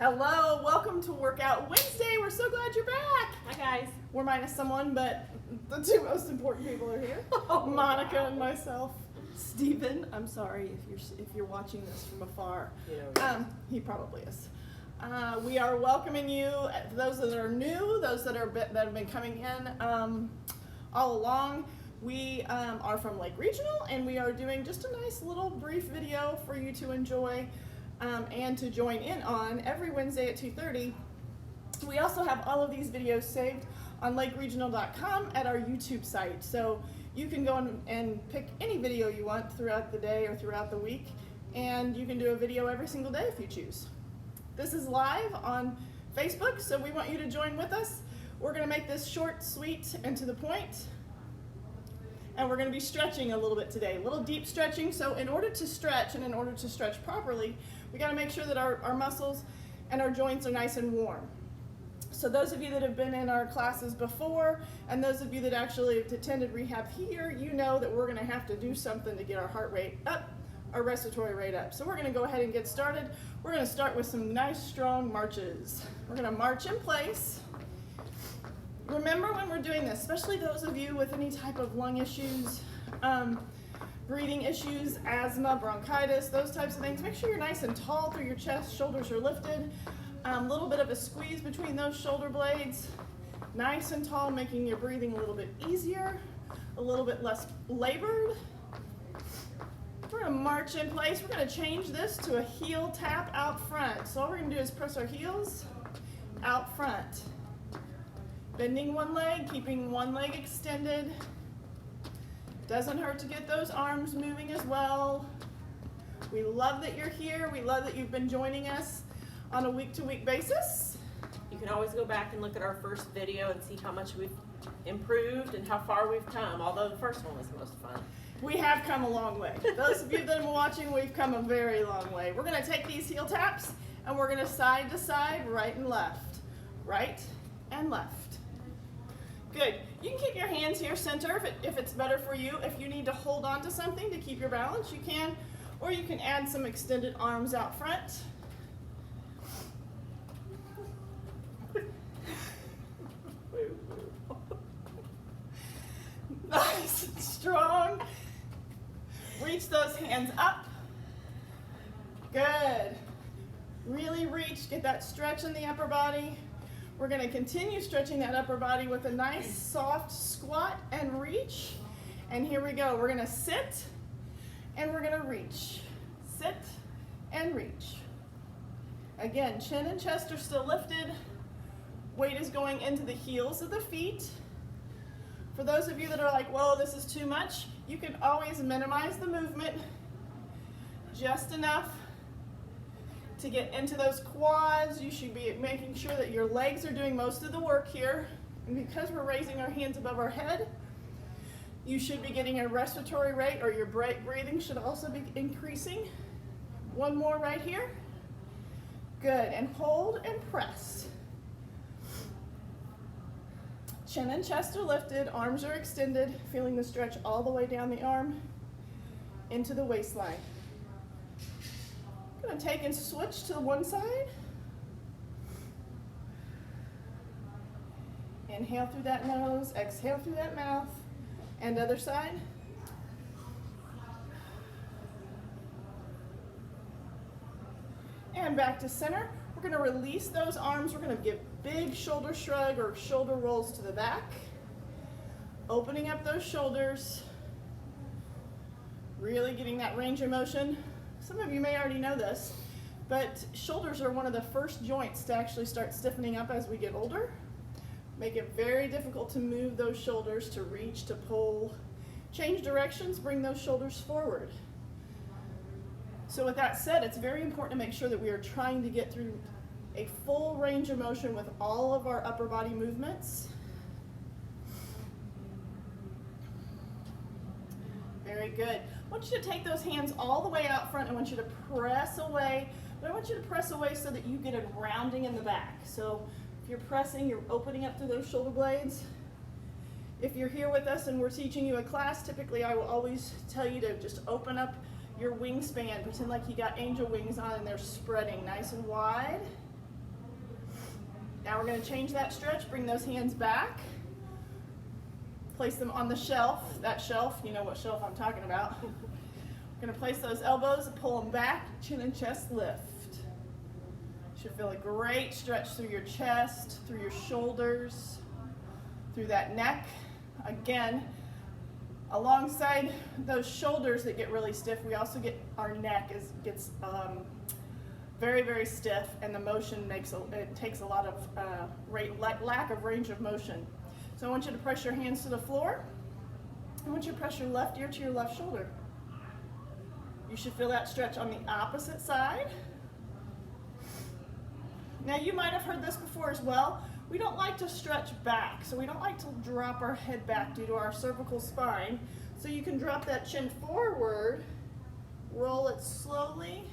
Hello, welcome to Workout Wednesday. We're so glad you're back. Hi guys. We're minus someone, but the two most important people are here. Monica and myself. Stephen, I'm sorry if you're watching this from afar. He probably is. We are welcoming you, those that are new, those that have been coming in all along. We are from Lake Regional, and we are doing just a nice little brief video for you to enjoy and to join in on every Wednesday at 2:30. We also have all of these videos saved on lakeregional.com at our YouTube site. So you can go and pick any video you want throughout the day or throughout the week, and you can do a video every single day if you choose. This is live on Facebook, so we want you to join with us. We're going to make this short, sweet, and to the point. And we're going to be stretching a little bit today, a little deep stretching. So in order to stretch, and in order to stretch properly, we got to make sure that our muscles and our joints are nice and warm. So those of you that have been in our classes before, and those of you that actually have attended rehab here, you know that we're going to have to do something to get our heart rate up, our respiratory rate up. So we're going to go ahead and get started. We're going to start with some nice strong marches. We're going to march in place. Remember when we're doing this, especially those of you with any type of lung issues, breathing issues, asthma, bronchitis, those types of things, make sure you're nice and tall through your chest, shoulders are lifted, a little bit of a squeeze between those shoulder blades, nice and tall, making your breathing a little bit easier, a little bit less labored. We're going to march in place. We're going to change this to a heel tap out front. So all we're going to do is press our heels out front. Bending one leg, keeping one leg extended. Doesn't hurt to get those arms moving as well. We love that you're here. We love that you've been joining us on a week-to-week basis. You can always go back and look at our first video and see how much we've improved and how far we've come, although the first one was the most fun. We have come a long way. Those of you that have been watching, we've come a very long way. We're going to take these heel taps and we're going to side to side, right and left. Right and left. Good. You can keep your hands here center if it's better for you. If you need to hold on to something to keep your balance, you can. Or you can add some extended arms out front. Nice and strong. Reach those hands up. Good. Really reach. Get that stretch in the upper body. We're going to continue stretching that upper body with a nice soft squat and reach. And here we go. We're going to sit and we're going to reach. Sit and reach. Again, chin and chest are still lifted. Weight is going into the heels of the feet. For those of you that are like, whoa, this is too much, you can always minimize the movement just enough to get into those quads. You should be making sure that your legs are doing most of the work here. And because we're raising our hands above our head, you should be getting a respiratory rate, or your breathing should also be increasing. One more right here. Good, and hold and press. Chin and chest are lifted, arms are extended, feeling the stretch all the way down the arm into the waistline. I'm going to take and switch to one side. Inhale through that nose, exhale through that mouth, and other side. And back to center. We're going to release those arms. We're going to give big shoulder shrug or shoulder rolls to the back. Opening up those shoulders. Really getting that range of motion. Some of you may already know this, but shoulders are one of the first joints to actually start stiffening up as we get older. Make it very difficult to move those shoulders, to reach, to pull. Change directions, bring those shoulders forward. So with that said, it's very important to make sure that we are trying to get through a full range of motion with all of our upper body movements. Very good. I want you to take those hands all the way out front. I want you to press away, but I want you to press away so that you get a rounding in the back. So if you're pressing, you're opening up through those shoulder blades. If you're here with us and we're teaching you a class, typically I will always tell you to just open up your wingspan. Pretend like you got angel wings on and they're spreading nice and wide. Now we're going to change that stretch, bring those hands back, place them on the shelf. That shelf, you know what shelf I'm talking about. We're going to place those elbows and pull them back, chin and chest lift. Should feel a great stretch through your chest, through your shoulders, through that neck. Again, alongside those shoulders that get really stiff, we also get our neck gets very, very stiff, and the motion takes a lot of lack of range of motion. So I want you to press your hands to the floor. I want you to press your left ear to your left shoulder. You should feel that stretch on the opposite side. Now you might have heard this before as well. We don't like to stretch back, so we don't like to drop our head back due to our cervical spine. So you can drop that chin forward, roll it slowly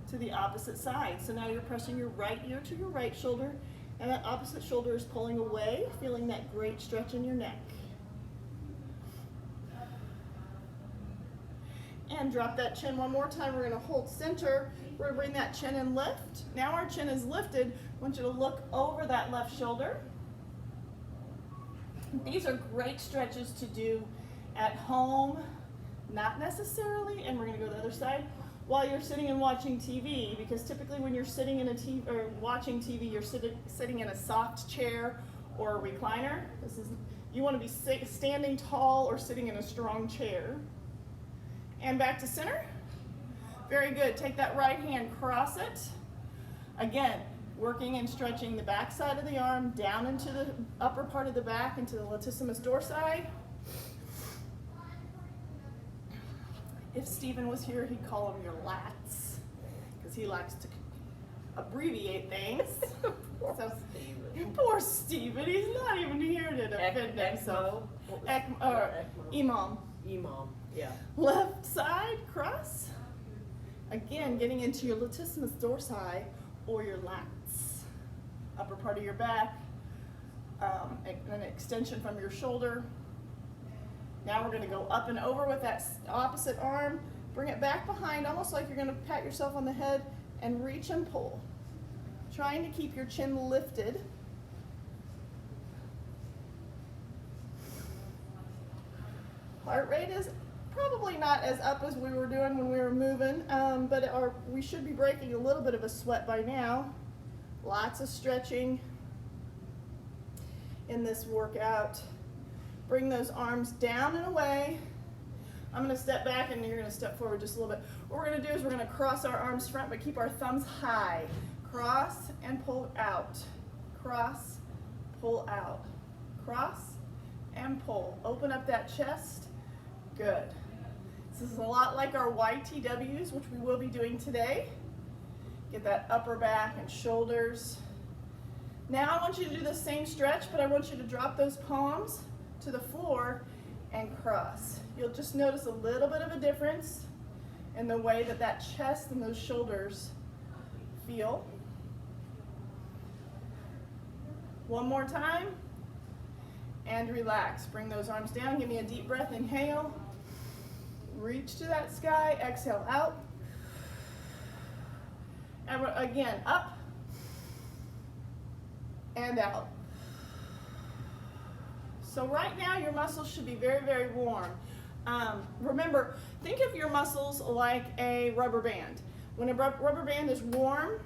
to the opposite side. So now you're pressing your right ear to your right shoulder, and that opposite shoulder is pulling away, feeling that great stretch in your neck. And drop that chin one more time. We're going to hold center. We're going to bring that chin and lift. Now our chin is lifted. I want you to look over that left shoulder. These are great stretches to do at home, not necessarily, and we're going to go to the other side, while you're sitting and watching TV, because typically when you're sitting in a TV or watching TV, you're sitting in a soft chair or a recliner. You want to be standing tall or sitting in a strong chair. And back to center. Very good. Take that right hand, cross it. Again, working and stretching the back side of the arm down into the upper part of the back, into the latissimus dorsi. If Stephen was here, he'd call them your lats, because he likes to abbreviate things. So, poor Stephen, he's not even here to defend himself. Imam. Imam, yeah. Left side, cross. Again, getting into your latissimus dorsi or your lats. Upper part of your back, an extension from your shoulder. Now we're going to go up and over with that opposite arm. Bring it back behind, almost like you're going to pat yourself on the head and reach and pull. Trying to keep your chin lifted. Heart rate is probably not as up as we were doing when we were moving, but we should be breaking a little bit of a sweat by now. Lots of stretching in this workout. Bring those arms down and away. I'm going to step back and you're going to step forward just a little bit. What we're going to do is we're going to cross our arms front, but keep our thumbs high. Cross and pull out. Cross, pull out. Cross and pull. Open up that chest. Good. This is a lot like our YTWs, which we will be doing today. Get that upper back and shoulders. Now I want you to do the same stretch, but I want you to drop those palms to the floor and cross. You'll just notice a little bit of a difference in the way that that chest and those shoulders feel. One more time, and relax. Bring those arms down. Give me a deep breath. Inhale. Reach to that sky. Exhale out. And again, up and out. So right now your muscles should be very, very warm. Remember, think of your muscles like a rubber band. When a rubber band is warm,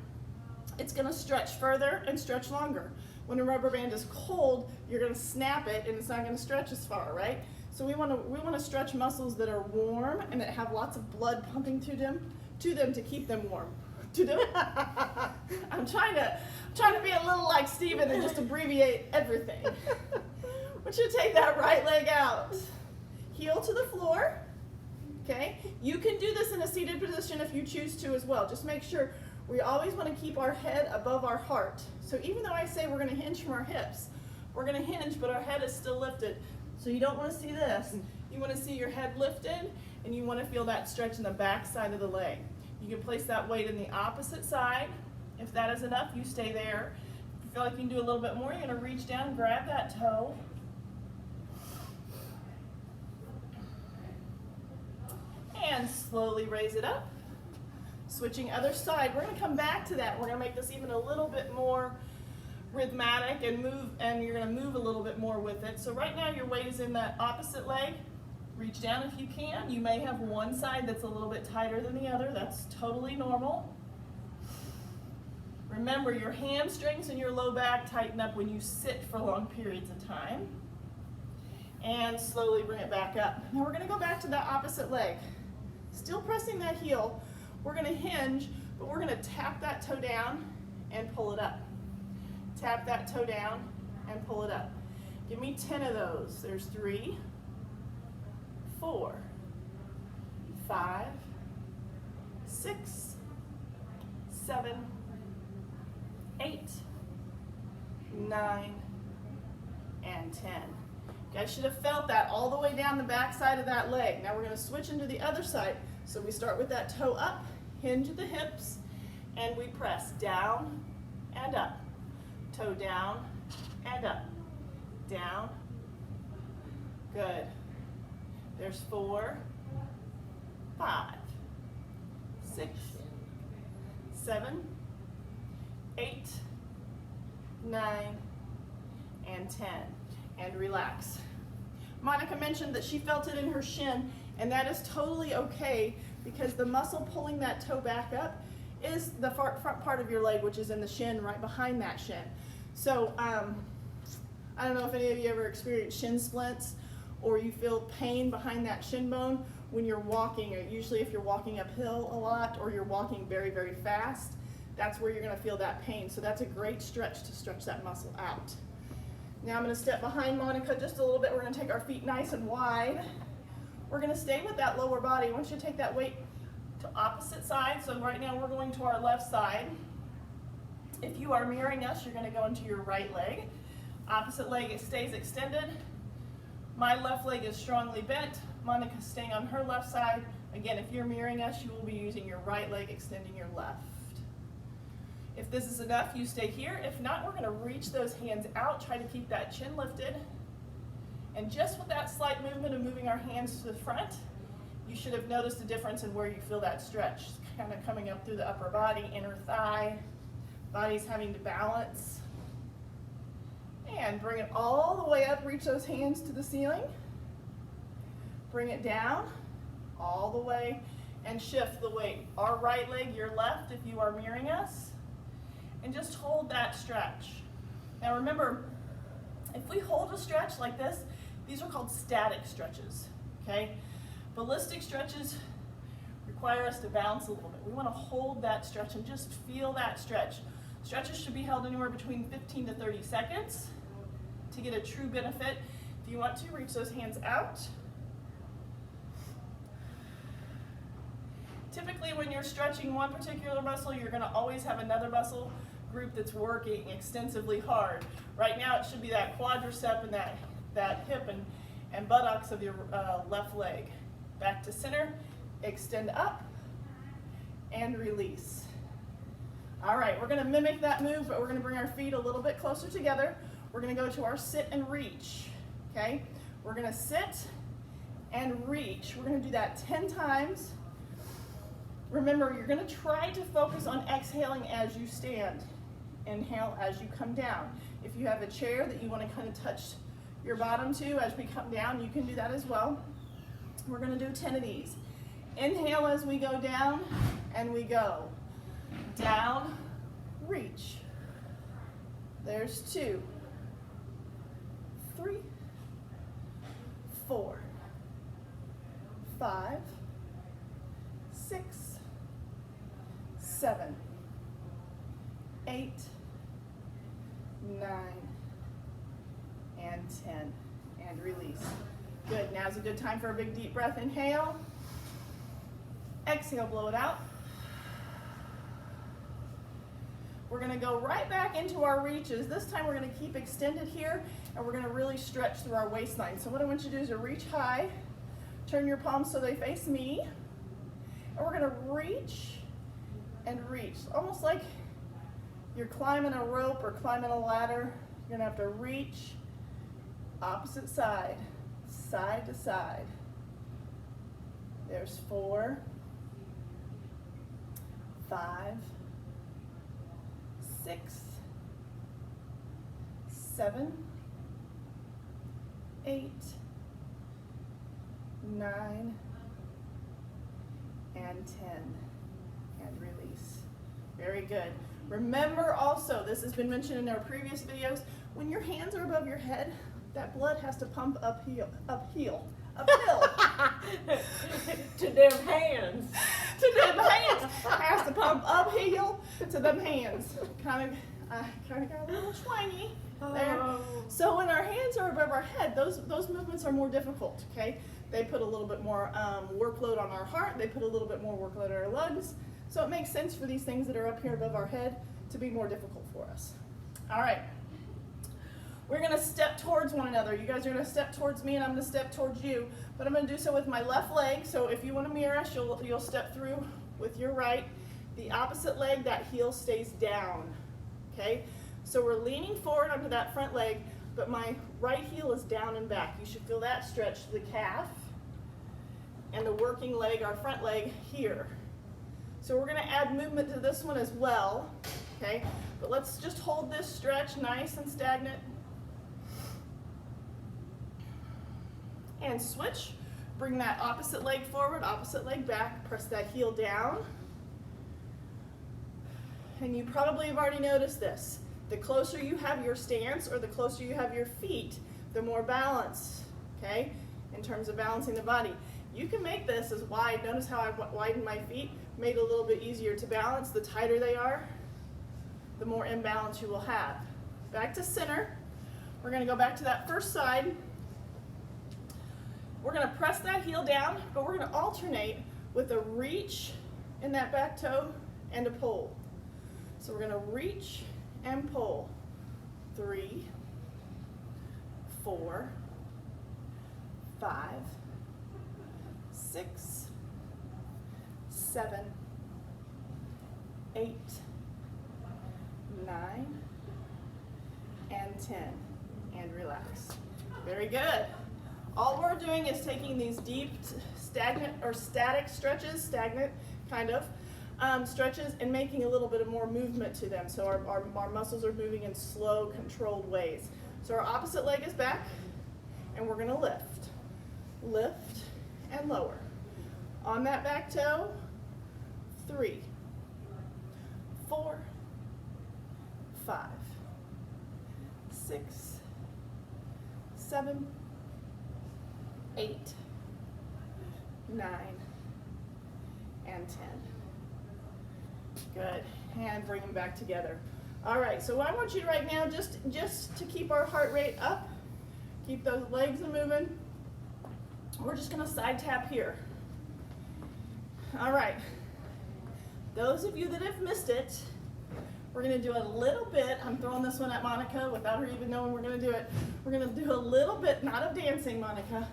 it's going to stretch further and stretch longer. When a rubber band is cold, you're going to snap it and it's not going to stretch as far, right? So we want to stretch muscles that are warm and that have lots of blood pumping to them to keep them warm. To them. I'm trying to be a little like Stephen and just abbreviate everything. I want you to take that right leg out. Heel to the floor. Okay? You can do this in a seated position if you choose to as well. Just make sure we always want to keep our head above our heart. So even though I say we're going to hinge from our hips, we're going to hinge, but our head is still lifted. So you don't want to see this. You want to see your head lifted, and you want to feel that stretch in the back side of the leg. You can place that weight in the opposite side. If that is enough, you stay there. If you feel like you can do a little bit more, you're going to reach down, grab that toe. And slowly raise it up. Switching other side. We're going to come back to that. We're going to make this even a little bit more rhythmic and move, and you're going to move a little bit more with it. So right now your weight is in that opposite leg. Reach down if you can. You may have one side that's a little bit tighter than the other. That's totally normal. Remember, your hamstrings and your low back tighten up when you sit for long periods of time. And slowly bring it back up. Now we're going to go back to that opposite leg. Still pressing that heel. We're going to hinge, but we're going to tap that toe down and pull it up. Tap that toe down and pull it up. Give me 10 of those. There's 3, 4, 5, 6, 7, 8, 9, and 10. You guys should have felt that all the way down the back side of that leg. Now we're going to switch into the other side. So we start with that toe up, hinge at the hips, and we press down and up. Toe down and up. Down. Good. There's 4, 5, 6, 7, 8, 9, and 10. And relax. Monica mentioned that she felt it in her shin, and that is totally okay because the muscle pulling that toe back up is the front part of your leg, which is in the shin right behind that shin. So I don't know if any of you ever experienced shin splints or you feel pain behind that shin bone when you're walking, or usually if you're walking uphill a lot or you're walking very, very fast, that's where you're going to feel that pain. So that's a great stretch to stretch that muscle out. Now I'm going to step behind Monica just a little bit. We're going to take our feet nice and wide. We're going to stay with that lower body. I want you to take that weight to opposite side. So right now we're going to our left side. If you are mirroring us, you're going to go into your right leg. Opposite leg, it stays extended. My left leg is strongly bent. Monica's staying on her left side. Again, if you're mirroring us, you will be using your right leg, extending your left. If this is enough, you stay here. If not, we're going to reach those hands out. Try to keep that chin lifted. And just with that slight movement of moving our hands to the front, you should have noticed a difference in where you feel that stretch. Kind of coming up through the upper body, inner thigh. Body's having to balance. And bring it all the way up. Reach those hands to the ceiling. Bring it down all the way and shift the weight. Our right leg, your left if you are mirroring us. And just hold that stretch. Now remember, if we hold a stretch like this, these are called static stretches, okay? Ballistic stretches require us to bounce a little bit. We want to hold that stretch and just feel that stretch. Stretches should be held anywhere between 15 to 30 seconds to get a true benefit. If you want to, reach those hands out. Typically when you're stretching one particular muscle, you're going to always have another muscle group that's working extensively hard. Right now it should be that quadricep and that hip and buttocks of your left leg. Back to center, extend up, and release. All right, we're gonna mimic that move, but we're gonna bring our feet a little bit closer together. We're gonna go to our sit and reach, okay? We're gonna sit and reach. We're gonna do that 10 times. Remember, you're gonna try to focus on exhaling as you stand. Inhale as you come down. If you have a chair that you want to kind of touch your bottom to as we come down, you can do that as well. We're going to do 10 of these. Inhale as we go down, and we go. Down, reach. There's 2, 3, 4, 5, 6, 7, 8, 9, and 10, and release. Good, now's a good time for a big deep breath. Inhale, exhale, blow it out. We're gonna go right back into our reaches. This time we're gonna keep extended here, and we're gonna really stretch through our waistline. So what I want you to do is to reach high, turn your palms so they face me, and we're gonna reach and reach, almost like you're climbing a rope or climbing a ladder. You're gonna have to reach, opposite side, side to side. There's 4, 5, 6, 7, 8, 9, and 10. And release. Very good. Remember also, this has been mentioned in our previous videos, when your hands are above your head, that blood has to pump uphill. To them hands. To them hands. Has to pump uphill to them hands. Kind of got a little twangy there. Oh. So when our hands are above our head, those movements are more difficult, okay? They put a little bit more workload on our heart. They put a little bit more workload on our lungs. So it makes sense for these things that are up here above our head to be more difficult for us. All right. We're going to step towards one another. You guys are going to step towards me and I'm going to step towards you. But I'm going to do so with my left leg. So if you want to mirror us, you'll step through with your right. The opposite leg, that heel stays down. Okay? So we're leaning forward onto that front leg, but my right heel is down and back. You should feel that stretch to the calf and the working leg, our front leg, here. So we're going to add movement to this one as well. Okay? But let's just hold this stretch nice and stagnant. And switch. Bring that opposite leg forward, opposite leg back. Press that heel down. And you probably have already noticed this. The closer you have your stance or the closer you have your feet, the more balance, okay, in terms of balancing the body. You can make this as wide. Notice how I've widened my feet, made it a little bit easier to balance. The tighter they are, the more imbalance you will have. Back to center. We're going to go back to that first side. We're going to press that heel down, but we're going to alternate with a reach in that back toe and a pull. So we're going to reach and pull. 3, 4, 5, 6, 7, 8, 9, and 10. And relax. Very good. All we're doing is taking these deep, stagnant or static stretches, stagnant kind of, stretches, and making a little bit of more movement to them. So our muscles are moving in slow, controlled ways. So our opposite leg is back, and we're going to lift. Lift and lower. On that back toe, 3, 4, 5, 6, 7, 8, 9, and 10. Good. And bring them back together. All right, so what I want you to right now, just to keep our heart rate up, keep those legs moving, we're just going to side tap here. All right. Those of you that have missed it, we're going to do a little bit. I'm throwing this one at Monica without her even knowing we're going to do it. We're going to do a little bit, not of dancing, Monica.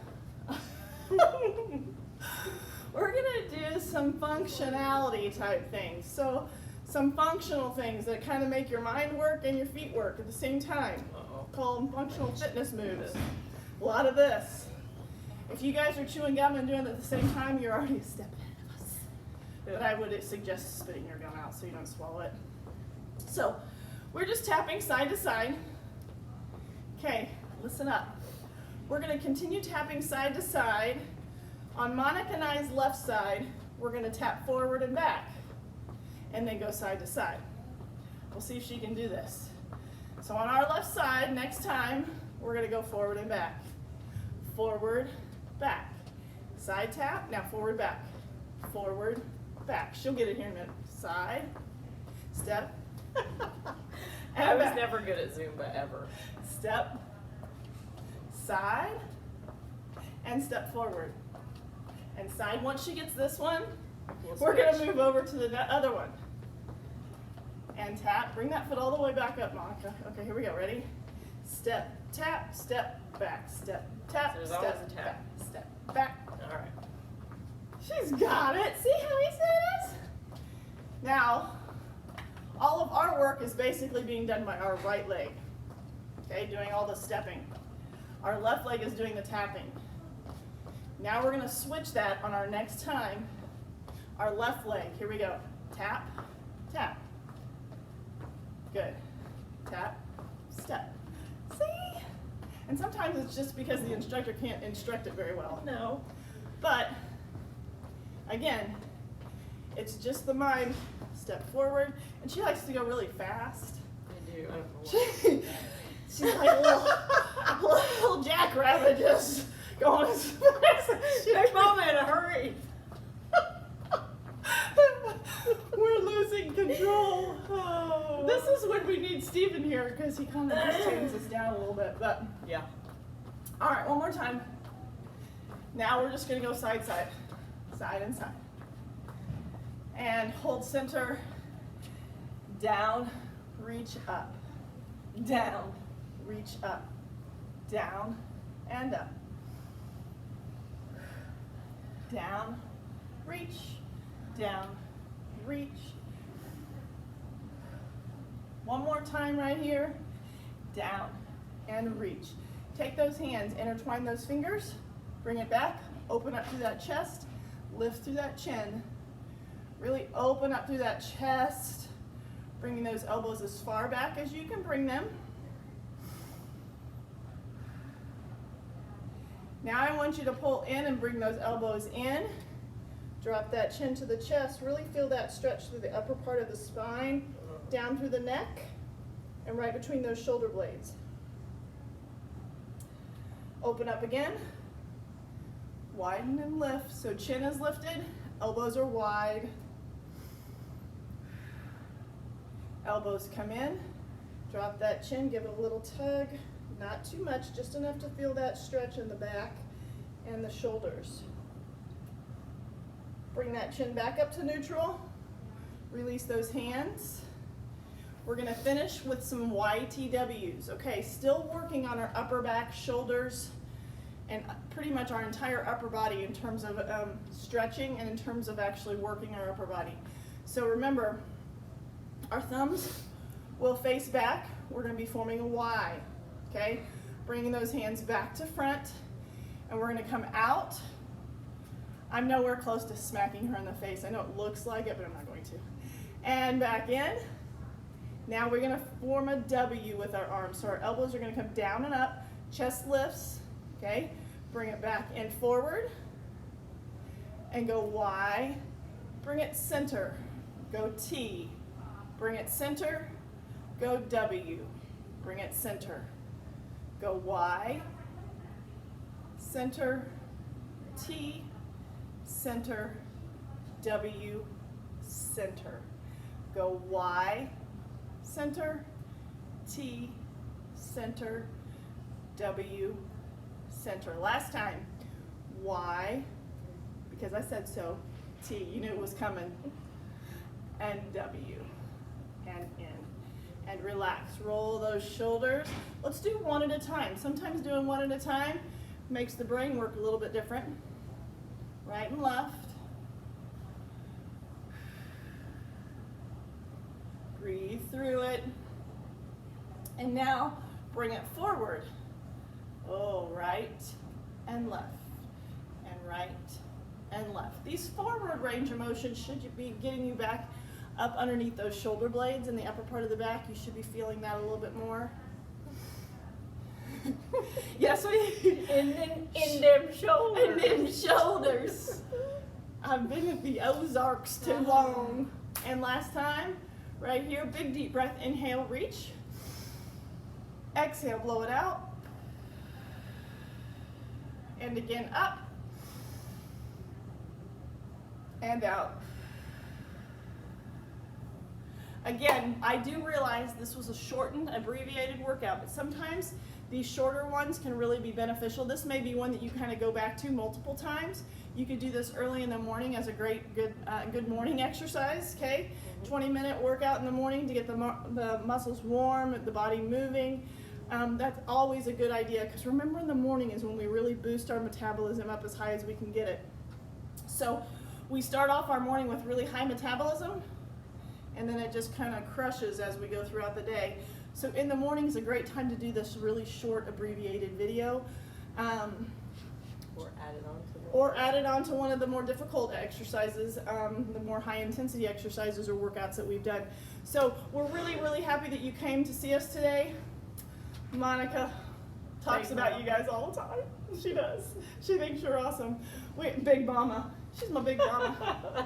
We're going to do some functionality type things. So some functional things that kind of make your mind work and your feet work at the same time. Call them functional fitness moves. A lot of this. If you guys are chewing gum and doing it at the same time, you're already a step ahead of us. But I would suggest spitting your gum out so you don't swallow it. So we're just tapping side to side. Okay, listen up. We're going to continue tapping side to side. On Monica and I's left side, we're going to tap forward and back, and then go side to side. We'll see if she can do this. So on our left side, next time, we're going to go forward and back. Forward, back. Side tap, now forward, back. Forward, back. She'll get it here in a minute. Side, step, and I was back. never good at Zumba, ever. Step, side, and step forward. And side, once she gets this one, we're going to move over to the other one. And tap, bring that foot all the way back up, Monica. Okay, here we go, ready? Step, tap, step, back, step, tap, So there's step, always a tap. back, step, back. All right. She's got it. See how easy it is? Now, all of our work is basically being done by our right leg. Okay, doing all the stepping. Our left leg is doing the tapping. Now we're going to switch that on our next time. Our left leg. Here we go. Tap, tap. Good. Tap, step, it's just because the instructor can't instruct it very well. No. But, again, it's just the mind. Step forward. And she likes to go really fast. I do. I don't know why. She's like a little jackrabbit just going as fast as she There's can. Mama in a hurry. We're losing control. Oh. This is when we need Stephen here because he kind of just tunes us down a little bit. But Yeah. all right, one more time. Now we're just gonna go side, side, side and side, and hold center. Down, reach up, down, reach up, down, and up, down, reach, down, reach. One more time right here, down and reach. Take those hands, intertwine those fingers, bring it back, open up through that chest, lift through that chin. Really open up through that chest, bringing those elbows as far back as you can bring them. Now I want you to pull in and bring those elbows in. Drop that chin to the chest. Really feel that stretch through the upper part of the spine, down through the neck, and right between those shoulder blades. Open up again. Widen and lift. So chin is lifted, elbows are wide. Elbows come in, drop that chin, give it a little tug, not too much, just enough to feel that stretch in the back and the shoulders. Bring that chin back up to neutral, release those hands. We're gonna finish with some YTWs, okay? Still working on our upper back, shoulders, and pretty much our entire upper body in terms of stretching and in terms of actually working our upper body. So remember, our thumbs will face back. We're going to be forming a Y, okay? Bringing those hands back to front, and we're going to come out. I'm nowhere close to smacking her in the face. I know it looks like it, but I'm not going to. And back in. Now we're going to form a W with our arms. So our elbows are going to come down and up. Chest lifts, okay? Bring it back and forward. And go Y. Bring it center. Go T. Bring it center, go W, bring it center, go Y, center, T, center, W, center, go Y, center, T, center, W, center. Last time, Y, because I said so, T, you knew it was coming, and W. And in, and relax. Roll those shoulders. Let's do one at a time. Sometimes doing one at a time makes the brain work a little bit different. Right and left. Breathe through it. And now bring it forward. Oh, right and left, and right and left. These forward range of motion should be getting you back up underneath those shoulder blades in the upper part of the back. You should be feeling that a little bit more. Yes, we. In them shoulders. In them shoulders. I've been at the Ozarks too long. And last time, right here, big deep breath. Inhale, reach. Exhale, blow it out. And again, up. And out. Again, I do realize this was a shortened, abbreviated workout, but sometimes these shorter ones can really be beneficial. This may be one that you kind of go back to multiple times. You could do this early in the morning as a good morning exercise, okay? 20-minute workout in the morning to get the muscles warm, the body moving. That's always a good idea, because remember, in the morning is when we really boost our metabolism up as high as we can get it. So we start off our morning with really high metabolism, and then it just kind of crushes as we go throughout the day. So in the morning is a great time to do this really short, abbreviated video. Or add it on to one of the more difficult exercises, the more high intensity exercises or workouts that we've done. So we're really, really happy that you came to see us today. Monica, talks Big about Mama. you guys all the time. She does. She thinks you're awesome. Big Mama. She's my big mama.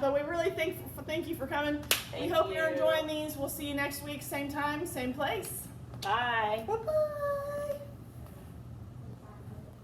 But we really thank you for coming. We hope you're enjoying these. We'll see you next week, same time, same place. Bye. Bye-bye.